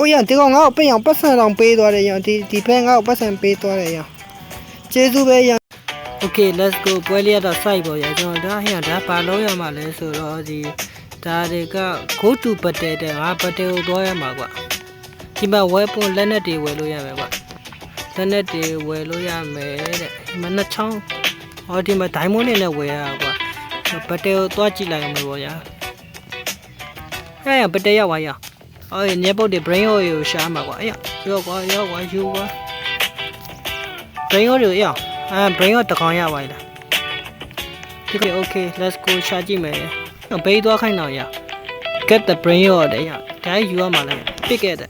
呀，这个我不样，不是让背多的样，地盘我不是背多的样，接住呗样。Okay, let's go. ပွဲလေးတော့စိုက်ပေါ်ရကျွန်တော်ဒါဟင်ဒါဘာလို့ရမှာလဲဆိုတော့ဒီဒါတွေက go to ပတ်တဲ့တဲ့ငါပတ်တဲ့ကိုသွားရမှာကွာဒီမှာဝယ်ပွန်လက်နက်တွေဝယ်လို့ရမယ်ကွာလက်နက်တွေဝယ်လို့ရမယ်တဲ့ဒီမှာနှစ်ချောင်းဟောဒီမှာဒိုင်းမွန်းနေနဲ့ဝယ်ရကွာပတ်တဲ့ကိုသွားကြည့်လိုက်ရမှာပေါ့ညာအဲ့ပတ်တဲ့ရောက်သွားရအော်ညပုတ်တွေ brain oil ကိုရှာမှာကွာအဲ့ရောက်ကွာယူကွာ brain oil တွေရောက်brain oil တကောင်ရပါလားဒီက okay let's go ရှာကြည့်မယ်ဘေးသွားခိုင်းတော့ရ get the brain oil တဲ့ရဒါယူရမှာလဲ pick it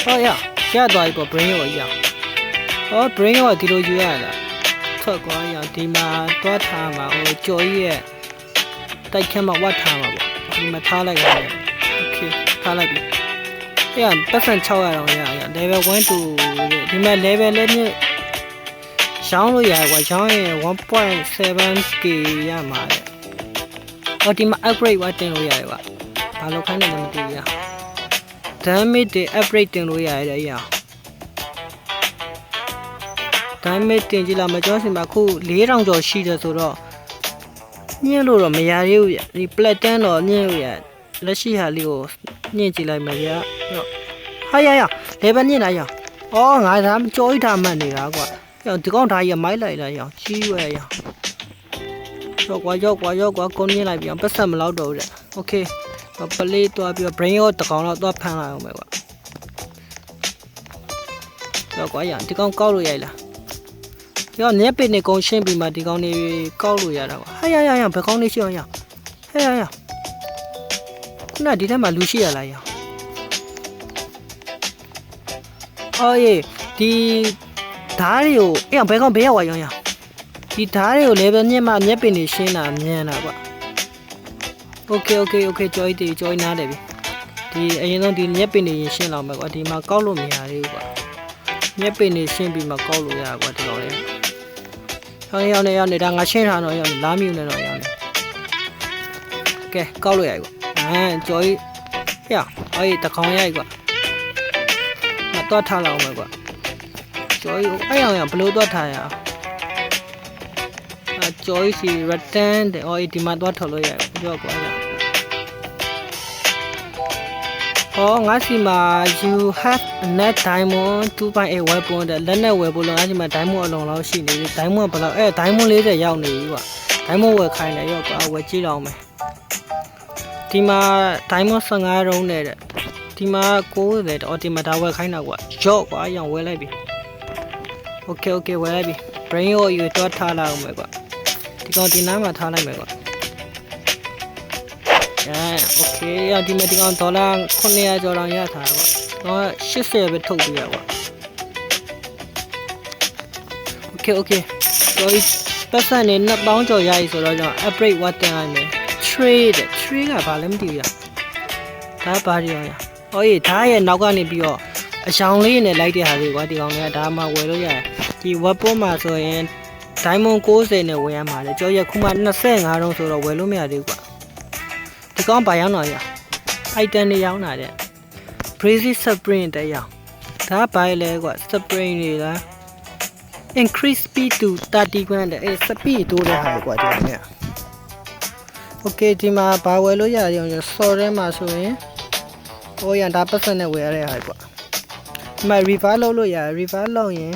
ဟောရသွားပြီပေါ့ brain oil ရဟော brain oil ဒီလိုယူရလားထွက်ကွာရဒီမှာသွားထားမှာဟိုကြော်ကြီးရဲ့တိုက်ခက်မှာဝတ်ထားမှာပေါ့ဒီမှာထားလိုက်ရတယ် okay ထားလိုက်ပြီအဲ့ပတ်စံ600တောင်ရ level 1 to ဒီမှာ level လည်းမြင့်ရောင်းလို့ရကွာရောင်းရင် 1.7k ရမှာလေဟောဒီမှာ upgrade ဝတ်တင်လို့ရတယ်ကွာဘာလို့ခိုင်းနေလဲမသိဘူးရ damage တွေ upgrade တင်လို့ရတယ်အရာ damage တင်ကြည့်လာမကျော်စင်မှာခု4000ကျော်ရှိတယ်ဆိုတော့ညှင်းလို့တော့မရသေးဘူးဒီ platinum တော့ညှင်းလို့ရလက်ရှိဟာလေးကိုညှင်းကြည့်လိုက်မယ်ဗျာဟာရ level ညှင်းလာရအော်ငါဒါကြောကြီးထားမှတ်နေတာကွာဒီကောင်ဒါကြီးမိုက်လိုက်လားရကြီးရွယ်ရရောက်ကွာကုန်းညှင်းလိုက်ပြန်ပတ်ဆက်မလောက်တော့ဘူးတဲ့ okay ပလေးသွားပြီး brain ရောတကောင်တော့သွားဖမ်းလိုက်အောင်ပဲကွာရောက်ကွာရဒီကောင်ကောက်လို့ရိုက်လားဒီကောင်ညက်ပင်နေကုန်းရှင်းပြီးမှဒီကောင်နေကောက်လို့ရတာကွာဟာရဘယ်ကောင်နေရှိအောင်ရဟဲ့ရခုနဒီထဲမှာလူရှိရလားရအော်ရေးဒီဓာတ်တွေကိုအဲ့ဘယ်ကောင်ဘေးရောက်ရောင်းဒီဓာတ်တွေကို level မြင့်မှမျက်ပင်တွေရှင်းတာမြန်တာကွာ okay ကြောနားတယ်ပြီဒီအရင်ဆုံးဒီမျက်ပင်တွေရှင်းလောက်မယ်ကွာဒီမှာကောက်လို့မရသေးဘူးကွာမျက်ပင်တွေရှင်းပြီးမှကောက်လို့ရကွာဒီကောင်လေးရောက်နေဒါငါရှင်းထားတော့ရောက်လာမြူနေတော့ရောက်နေကဲကောက်လို့ရကွာကြောကြီးဟဲ့အေးတကောင်ရိုက်ကွာငါတော့ထားလောက်မယ်ကွာကြောကြီးအဲ့အောင်ဘလို့တော့ထားရကြောကြီးစီ return တဲ့အော်ဒီမှာတော့ထော်လို့ရပြောကွာငါစီမှာ you have a net diamond 2.8 weapon တဲ့လက်နဲ့ဝယ်ဖို့လို့ငါစီမှာ diamond အလုံးလောက်ရှိနေပြီ diamond ဘယ်လောက်diamond 40ရောက်နေပြီကွာ diamond ဝယ်ခိုင်းတယ်ရောကွာဝယ်ကြည့်လောက်မယ်ဒီမှာ diamond 15 လုံးနဲ့တဲ့ဒီမှာ90အော်ဒီမှာဒါဝယ်ခိုင်းတာကွာရော့ကွာရောင်ဝယ်လိုက်ပြီ okay ဝယ်လိုက်ပြီ brain ရောယူတော့ထားလိုက်အောင်မယ်ကွာဒီကောင်ဒီနားမှာထားလိုက်မယ်ကွာokay ရဒီမှာဒီကောင်ဒေါ်လာ900ကျော်တောင်ရထားကွာတော့80ပဲထုတ်ပြရကွာ okay ကျော်ပတ်စံနေ2000ကျော်ရပြီဆိုတော့ကျွန်တော် upgrade ဝတ်တင်လိုက်မယ် trade ကဘာလဲမသိဘူးရဒါဘာတွေရောဟောရေးဒါရဲ့နောက်ကနေပြီးတော့အချောင်လေးနဲ့လိုက်တဲ့ဟာလေးကွာဒီကောင်လေးကဒါမှဝယ်လို့ရတယ်ဒီ weapon မှာဆိုရင် diamond 90နဲ့ဝယ်ရမှာလေကျော်ရခုမှ25တုံးဆိုတော့ဝယ်လို့မရသေးဘူးကွာဒီကောင်ဘာရောက်တော့ရ item တွေရောက်လာတဲ့ crazy spring တဲ့ရောက်ဒါဘာလဲကွာ spring တွေလား increase speed to 30 grand တဲ့speed တိုးတဲ့ဟာကွာဒီကောင်လေး okay ဒီမှာဘာဝယ်လို့ရအောင်ဆော်ထဲမှာဆိုရင်ဟိုရဒါပတ်စံနဲ့ဝယ်ရတဲ့ဟာကွာဒီမှာ revive လုပ်လို့ရ revive လုပ်ရင်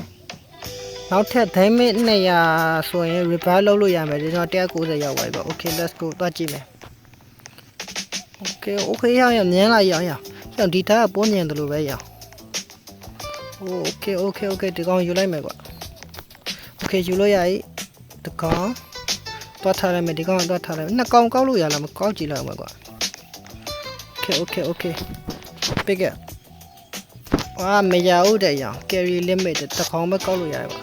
နောက်ထပ် damage 200ဆိုရင် revive လုပ်လို့ရမယ်ကျွန်တော်190ရောက်ပါပြီပေါ့ okay let's go သွားကြည့်မယ် okay ရမြင်လိုက်ရဒီထားကပိုးမြင်တယ်လို့ပဲရ okay ဒီကောင်ယူလိုက်မယ်ကွာ okay ယူလို့ရပြီဒီကောင်သွားထားလိုက်မယ်ဒီကောင်သွားထားလိုက်မယ်နှစ်ကောင်ကောက်လို့ရလားမကောက်ကြည့်လိုက်အောင်ကွာ okay ပိတ်ကဝါမရဦးတဲ့ရ carry limit တကောင်ပဲကောက်လို့ရတယ်ကွာ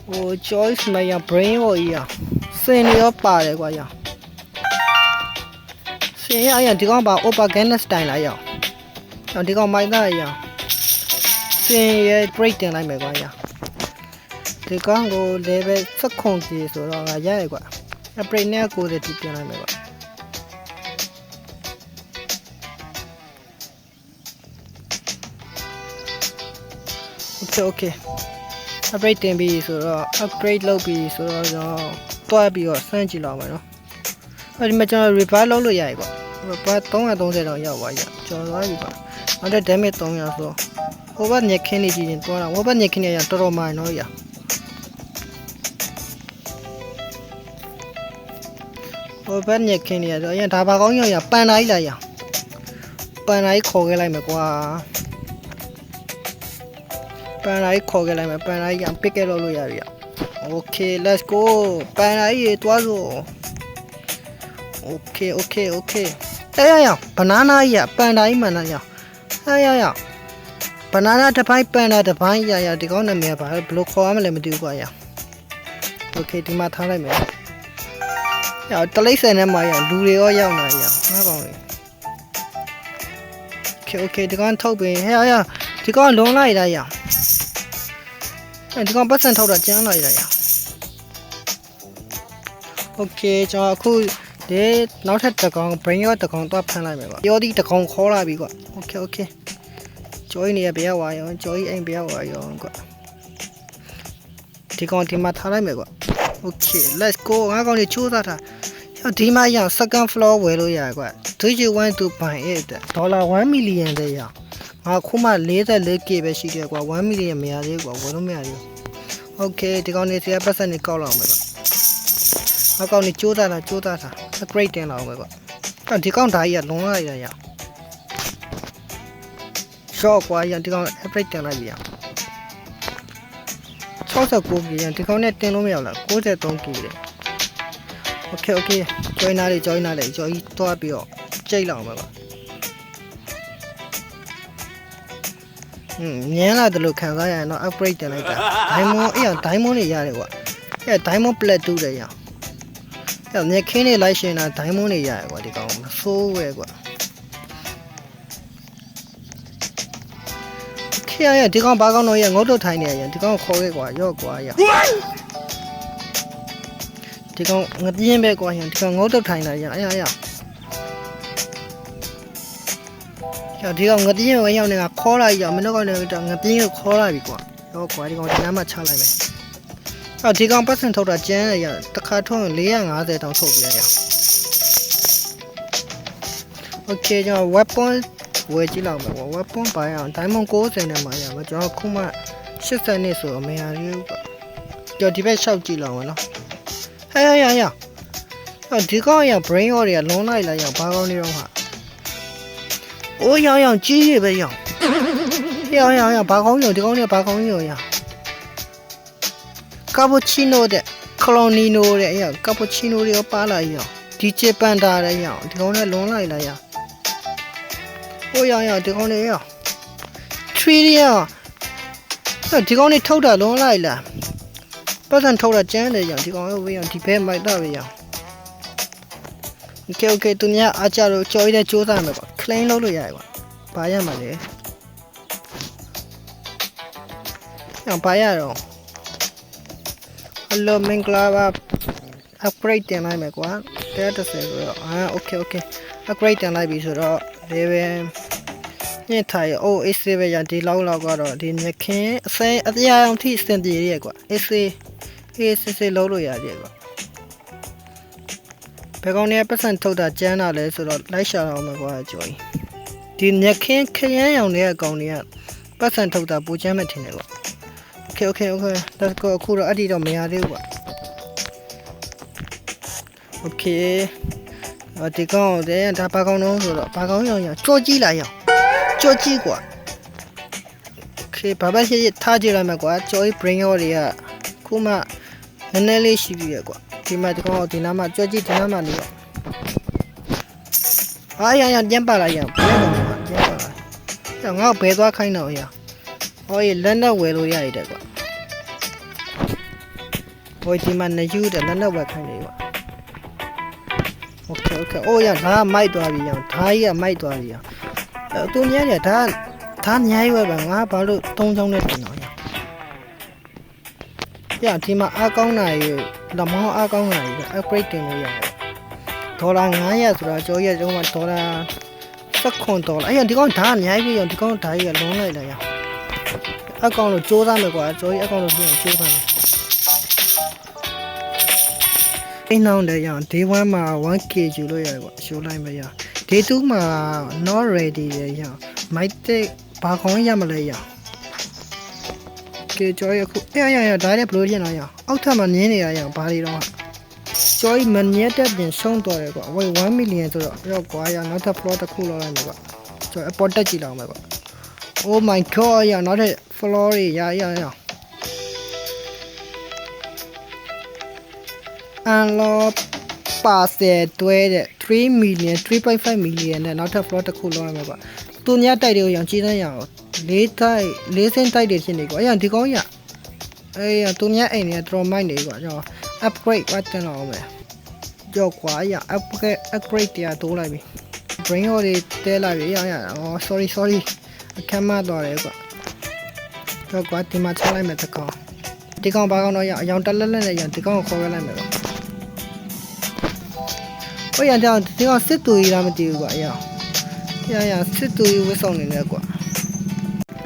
ဟို choice မရ brain ဟိုရစင်ရောပါတယ်ကွာရစင်ရဒီကောင်ပါ opaganis style လာရဒီကောင်မိုက်သားရစင်ရ break တင်လိုက်မယ်ကွာရဒီကောင်ကို level 16ကြီးဆိုတော့ငါရရကွာ upgrade နဲ့90တိပြင်လိုက်မယ်ကွာ okay upgrade တင်ပြီဆိုတော့ upgrade လုပ်ပြီဆိုတော့ကျွန်တော်တွားပြီးတော့စမ်းကြည့်လောက်မယ်နော်ဒီမှာကျွန်တော် repair လုပ်လို့ရပြီပေါ့ repair 330တောင်ရောက်သွားပြီကျော်သွားပြီပေါ့နောက်တဲ့ damage 300ဆိုဟိုဘက်ညက်ခင်းနေကြည့်ရင်တွားတာဟိုဘက်ညက်ခင်းနေရတော်တော်မှန်တော့ရဟိုဘက်ညက်ခင်းနေရတော့အရင်ဒါပါကောင်းရပန်တိုင်းလာရပန်တိုင်းခေါ်ခဲ့လိုက်မယ်ကွာပန်တိုင်းခေါ်ခဲ့လိုက်မယ်ပန်တိုင်းရ pick ခဲ့လို့ရပြီ okay let's go ပန်တိုင်းရေတွားစို့ okay ရbanana ရပန်တိုင်းမှန်လားရရbanana တစ်ပိုင်းပန်တာတစ်ပိုင်းရဒီကောင်းနာမည်ကဘာလဲဘယ်လိုခေါ်ရမလဲမသိဘူးကွာရ okay ဒီမှာထားလိုက်မယ်ရတလိမ့်ဆန်ထဲမှာရလူတွေရောရောက်လာရငါကောင်းလေ okay ဒီကောင်ထုတ်ပြီဟဲ့ရဒီကောင်လုံးလိုက်တာရဒီကောင်ပတ်စံထုတ်တာကျန်းလိုက်တာရ okay ကျွန်တော်အခုဒီနောက်ထပ်တစ်ကောင် brain ရောတစ်ကောင်တော့ဖမ်းလိုက်မယ်ကွာပြောဒီတစ်ကောင်ခေါ်လာပြီကွာ okay ကျော်ကြီးနေရဘယ်ရောက်သွားရောကျော်ကြီးအိမ်ဘယ်ရောက်သွားရောကွာဒီကောင်ဒီမှာထားလိုက်မယ်ကွာ okay let's go ငါကောင်လေးချိုးသားတာဒီမှာရ second floor ဝယ်လို့ရကွာ do you want to buy it $1 million တဲ့ရငါခုမှ 44k ပဲရှိတယ်ကွာ1 million မရသေးဘူးကွာဝယ်လို့မရသေးဘူး okay ဒီကောင်လေးဆရာပတ်စံနေကောက်လောက်မယ်ကွာငါကောင်လေးချိုးသားတာ upgrade တင်လောက်မယ်ကွာဒီကောင်ဓာကြီးကလွန်လိုက်ရ short ကွာရဒီကောင် upgrade တင်လိုက်ပြီရ69k ရဒီကောင်နဲ့တင်လို့မရလား 93k တဲ့ okay join နားလေးကျော်ကြီးတွားပြီးတော့ကြိတ်လောက်မှာပါညံလာတယ်လို့ခံစားရရင်တော့ upgrade တင်လိုက်တာ diamond diamond တွေရတယ်ကွာdiamond plat တူးတယ်ရညခင်းနေလိုက်ရှင်တာ diamond တွေရတယ်ကွာဒီကောင်မဆိုးပဲကွာခေရဒီကောင်ဘာကောင်တော့ရငုတ်တုတ်ထိုင်နေရဒီကောင်ခေါ်ခဲ့ကွာရော့ကွာရဒီကောင်ငပြင်းပဲကွာဒီကောင်ငုတ်တုတ်ထိုင်လာရဒီကောင်ငပြင်းပဲရောက်နေတာခေါ်လိုက်ရမင်းတို့ကောင်လည်းငပြင်းကိုခေါ်လိုက်ပြီကွာရောကွာဒီကောင်ဒီနားမှာချလိုက်မယ်ဒီကောင်ပတ်စံထုတ်တာကျန်းရတစ်ခါထုတ်ရင်450တောင်ထုတ်ပြရ okay ကျွန်တော် weapon ဝယ်ကြည့်လောက်မယ်ကွာ weapon ပါရအောင် diamond 90နဲ့မှာရမှာကျွန်တော်ခုမှ80နှစ်ဆိုအမေရလေးကွာကြော်ဒီဘက်ရှောက်ကြည့်လောက်မယ်နော်ဟဲ့ရဒီကောင်ရ brain ရောတွေကလွန်လိုက်လာရဘာကောင်းနေတော့ဟာအိုးရောင်ကြီးရပဲရောင်ဘာကောင်းရောဒီကောင်เนี่ยဘာကောင်းရောရကာပူချီနိုတဲ့ကလိုနီနိုတဲ့ကာပူချီနိုတွေရောပါလာရောဒီချပန်တာတဲ့ရောဒီကောင်เนี่ยလွန်လိုက်လာရအိုးရောင်ဒီကောင်เนี่ยရော3ရောဒီကောင်เนี่ยထုတ်တာလွန်လိုက်လာပတ်စံထုတ်တာကျန်းတယ်ရောဒီကောင်ရောဝေးရောဒီဘဲမိုက်တော့ဝေးရောokay သူများအားကြလို့ကြော်ရတဲ့စူးစမ်းမယ်ကွာ claim လုပ်လို့ရတယ်ကွာဘာရမှာလဲဘာရတော့ hello မင်္ဂလာပါ upgrade တင်လိုက်မယ်ကွာ130ဆိုတော့okay upgrade တင်လိုက်ပြီဆိုတော့ level ညစ်ထားရအိုး AC ပဲရဒီလောက်ကတော့ဒီညခင်းအစိမ်းအပြာအောင်ထိစင်ပြေရကွာ AC လုံးလို့ရတယ်ကွာဘယ်ကောင်เนี่ยပတ်စံထုတ်တာကျန်းတာလဲဆိုတော့လိုက်ရှာအောင်မယ်ကွာကျော်ကြီးဒီညခင်းခရမ်းရောင်တဲ့အကောင်တွေကပတ်စံထုတ်တာပူချမ်းမဲ့ထင်တယ်ကွာ okay let's go အခုတော့အတိတော့မရသေးဘူးကွာ okay ဒီကောင်တဲ့ဒါဘာကောင်တော့ဆိုတော့ဘာကောင်ရောင်ကြော်ကြီးလာရောင်ကြော်ကြီးကွာ okay ဘာပဲရှိထားကြည့်လိုက်မယ်ကွာကျော်ကြီး brain ရောတွေကခုမှနည်းနည်းလေးရှိပြီကွာဒီမှာဒီကောင်ဒီနားမှာကြော်ကြည့်ဒီနားမှာနေရရပြန်ပါလာရဘယ်တော့မှပြန်ပါလာငါ့ဘယ်သွားခိုင်းတော့ရဟောရေလက်နဲ့ဝယ်လို့ရရတယ်ကွာဟိုဒီမှာနေယူတယ်လက်နဲ့ဝယ်ခိုင်းတယ်ကွာ okay အိုးရဒါမိုက်သွားပြီရောဓာကြီးကမိုက်သွားပြီရောသူများတယ်ဒါအများကြီးပဲငါဘာလို့3ချောင်းနဲ့တင်တော့ရဒီမှာအားကောင်းတာရေလမောင်းအားကောင်းတာရေ upgrade တင်လို့ရတယ်$900ဆိုတော့ကျော်ရဲ့တုန်းက$19ဒီကောင်ဓာအများကြီးရောဒီကောင်ဓာကြီးကလုံးလိုက်လာရ အကောင်လို့စူးစမ်းမယ်ကွာကျော်ကြီးအကောင်လို့ပြန်စူးစမ်းမယ်အိမ်နောက်တဲ့ရအောင် day 1မှာ 1k ယူလို့ရတယ်ကွာရှိုးလိုက်မရ day 2မှာ not ready ရရအောင် mic တဲ့ဘာခေါင်းရမလဲရအောင်ကဲကျော်ကြီးအခုရဒါလည်းဘလို့ပြင်လာရအောင်အောက်ထပ်မှာနင်းနေရအောင်ဘာတွေတော့ကျော်ကြီးမမြတ်တဲ့ပြင်ရှုံးတော်တယ်ကွာဝေး1 million ဆိုတော့ရောကွာရနောက်ထပ် floor တစ်ခုလောက်လိုက်မယ်ကွာကျော်အပေါ်တက်ကြည့်လောက်မယ်ကွာ oh my god ရနောက်ထပ် floor ရunlock ပါစယ်တွဲတဲ့3 million 3.5 million နဲ့နောက်ထပ် floor တစ်ခုလောက်ရမယ်ကွာသူညတိုက်တွေကိုရောင်ကြည့်စမ်းရအောင်၄စင်းတိုက်တွေဖြစ်နေကွာအဲ့ဒီကောင်းရသူညအိမ်တွေကတော်မိုက်နေကွာကျွန်တော် upgrade ဝတ်တင်လောက်မယ်ကြောက်ကွာရ upgrade တရားတိုးလိုက်ပြီ brain hole တွေတဲလိုက်ပြီရအော် sorry အခမ်းမသွားတယ်ကွာကြောက်ကွာဒီမှာချလိုက်မယ်တကောင်ဒီကောင်ဘာကောင်တော့ရအယောင်တက်လက်နဲ့ရဒီကောင်ကိုခေါ်ရလိုက်မယ်ကွာဟိုရတဲ့ဒီကောင်စစ်တူကြီးလားမသိဘူးကွာအယောင်ရစစ်တူကြီးဝတ်ဆောင်နေတယ်ကွာ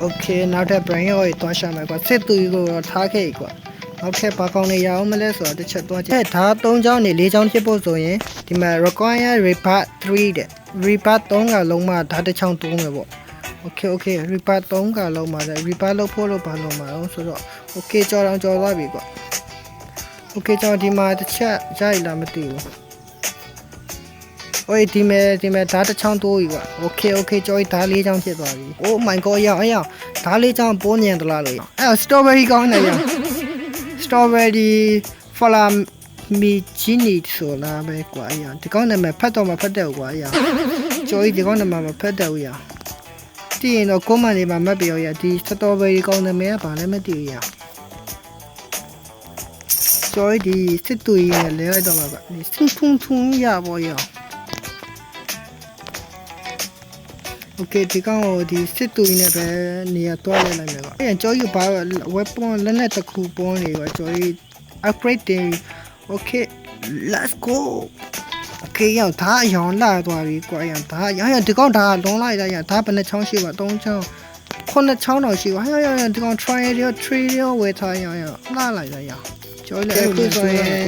okay နောက်ထပ် brain hole တွေတွားရှာမယ်ကွာစစ်တူကြီးကိုတော့ထားခဲ့ကွာနောက်ထပ်ဘာကောင်နေရအောင်မလဲဆိုတော့တစ်ချက်တွားကြည့်ဒါ3ချောင်းနေ4ချောင်းဖြစ်ဖို့ဆိုရင်ဒီမှာ require rebut 3တဲ့ rebut 3ကလုံးမှဓာတ်တစ်ချောင်းတိုးမယ်ပေါ့ okay rebut 3ကလုံးမှ rebut လုပ်ဖို့လို့ဘာလုပ်မှာလဲဆိုတော့ okay ကြော်သွားပြီကွာ okay ကျွန်တော်ဒီမှာတစ်ချက်ရိုက်လာမသိဘူးโอ้ยဒီမဲ့ဓာတ်တစ်ချောင်းတိုးပြီကွာ okay ကြော်ဓာတ်၄ချောင်းဖြစ်သွားပြီ oh my god ရအောင်ဓာတ်၄ချောင်းပိုးညံသလားလို့အဲ့ strawberry ကောင်းနေရ strawberry flamigini ဆိုလားပဲကွာအရာဒီကောင်းနာမည်ဖတ်တော့မှဖတ်တယ်ကွာအရာကျော်ကြီးဒီကောင်းနာမည်မဖတ်တယ်ဦးရတည်ရင်တော့ကိုမန်လေးမှာမှတ်ပြရဒီ strawberry ကောင်းနာမည်ကဘာလဲမသိဘူးရကျော်ကြီးဒီစစ်တူကြီးနဲ့လဲလိုက်တော့မှာကဒီစင်ထုံရပေါ်ရokay ဒီကောင်ကိုဒီစစ်တူကြီးနဲ့ပဲနေရာတွားလိုက်မယ်ကွာအဲ့ကျော်ကြီးဘာ weapon လက်နဲ့တစ်ခုပေါ်နေကွာကျော်ကြီး upgrade တင် okay let's go okay ရဒါအရောင်လာသွားပြီကွာရဒါရဒီကောင်ဒါလုံးလိုက်တာရဒါဘယ်နှချောင်းရှိပါ3ချောင်း9ချောင်းတော့ရှိပါရဒီကောင် trial ဝယ်ထားရလာလိုက်တာရကျော်လည်းအခုဆိုရင်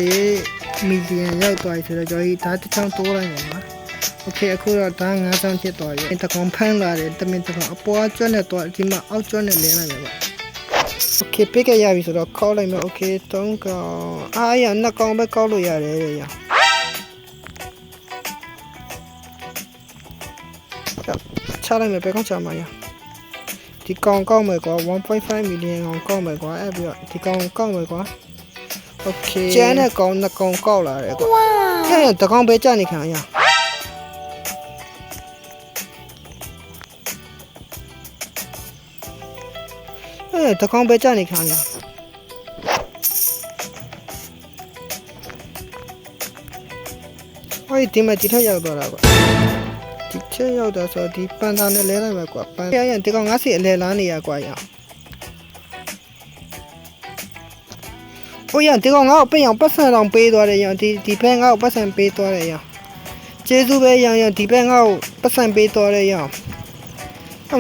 54 million ရောက်သွားပြီဆိုတော့ကျော်ကြီးဒါတစ်ချောင်းတိုးလိုက်နေမှာokay အခုတော့ဒါ9ချောင်းဖြစ်သွားပြီတကောင်ဖမ်းလာတယ်တမင်တကောင်အပေါ်ကျွတ်နဲ့တော့ဒီမှာအောက်ကျွတ်နဲ့လဲလိုက်မယ်ဗျ okay ပြခဲ့ရပြီဆိုတော့ခေါက်လိုက်မယ် okay 3ကောင်အားရ2ကောင်ပဲကောက်လို့ရတယ်ရချလိုက်မယ်ပဲကောက်ချမှာရဒီကောင်ကောက်မယ်ကွာ 1.5 million ကောင်ကောက်မယ်ကွာအဲ့ပြီးတော့ဒီကောင်ကောက်မယ်ကွာ okay ကျန်တဲ့ကောင်2ကောင်ကောက်လာတယ်ကွာအဲ့တကောင်ပဲကြာနေခံရတကောင်ပဲကြာနေခံရဟိုဒီမှာဒီထက်ရောက်သွားတာကွာဒီထက်ရောက်တာဆိုဒီပန်တာနဲ့လဲလိုက်မှာကွာပန်ရဒီကောင်ငါးစီအလဲလားနေရကွာရဟိုရဒီကောင်ငါ့ကိုပြင်အောင်ပတ်စံတောင်ပေးသွားတယ်ရဒီဘက်ငါ့ကိုပတ်စံပေးသွားတယ်ရကျေးဇူးပဲရဒီဘက်ငါ့ကိုပတ်စံပေးသွားတယ်ရ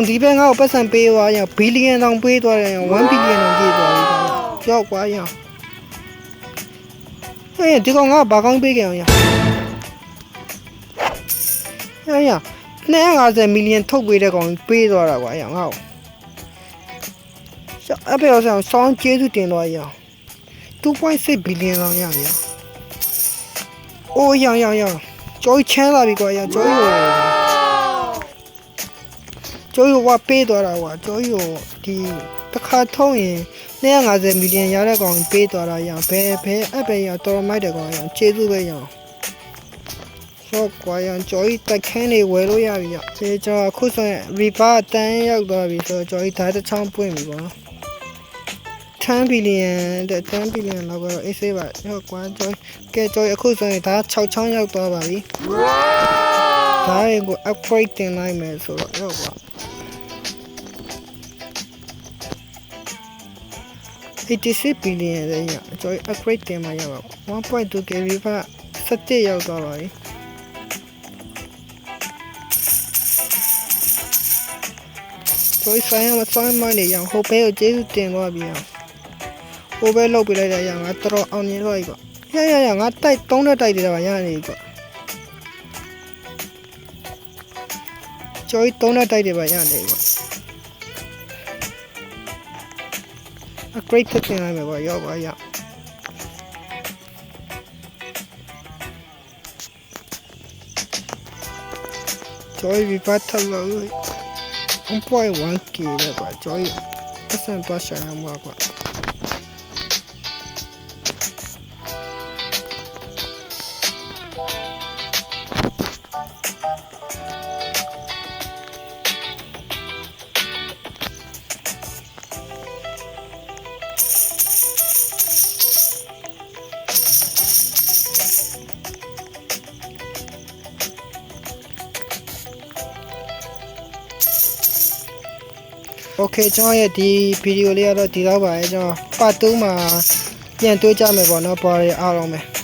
ဒီဘက်ငါ့ကိုပတ်စံပေးသွားရဘီလီယံတောင်ပေးသွားတယ်1ဘီလီယံတောင်ပေးသွားပြီကြောက်ကွာရဟဲ့ဒီကောင်ငါဘာကောင်းပေးကြအောင်ရ250 million ထုတ်ပေးတဲ့ကောင်ပေးသွားတာကွာရငါ့ကိုအဖေအောင်ဆောင်းကျေးဇူးတင်သွားရ2.6 billion လောက်ရပြီအိုးရကျော်ချမ်းလာပြီကွာရကျော်ရဝပေးသွားတာကွာကျော်ရဒီတစ်ခါထုံးရင်250 million ရတဲ့ကောင်ပေးသွားတာရဘယ်အပဲရတော်မိုက်တဲ့ကောင်ရကျေးဇူးပဲရဆော့ကွာရကျော်တက်ခန်းနေဝယ်လို့ရပြီရဒီကျော်အခုဆိုရင် river တန်းရောက်သွားပြီဆိုတော့ကျော်ဓာတ်တစ်ချောင်းပွင့်ပြီပေါ့10 billion တဲ့10 billion လောက်ကတော့အေးဆေးပါဟုတ်ကွာကျော်ကဲကျော်အခုဆိုရင်ဒါ6ချောင်းရောက်သွားပါပြီဒါကို upgrade တင်လိုက်မယ်ဆိုတော့ဟုတ်ကွာ86 billion ရဲ့ကျော် upgrade တင်မှရပါ1.2k river 17ရောက်သွားပါပြီ所以ဆိုင်မနေရအောင်ဟိုဘဲကိုကျေးဇူးတင်သွားပြီအောင်ဟိုဘဲလောက်ပြလိုက်တဲ့ရငါတော်တော်အောင်မြင်သွားပြီကွာရငါတိုက်3နဲ့တိုက်တယ်ကွာရနေကွာကျော်3နဲ့တိုက်တယ်ပါရနေကွာအဂရိတ်ဖြစ်တင်လိုက်မယ်ကွာရောက်ပါရကျော်ဒီပတ်ထလို့ 1.1k လေကွာကျော်ပတ်စံတော့ရှာရမှာကွာโอเคကျွန်တော်ရဲ့ဒီဗီဒီယိုလေးကတော့ဒီတော့ပါပဲကျွန်တော်ပတ်2မှာပြန်တွေ့ကြမယ်ပေါ့နော်ပေါ်ရအားလုံးပဲ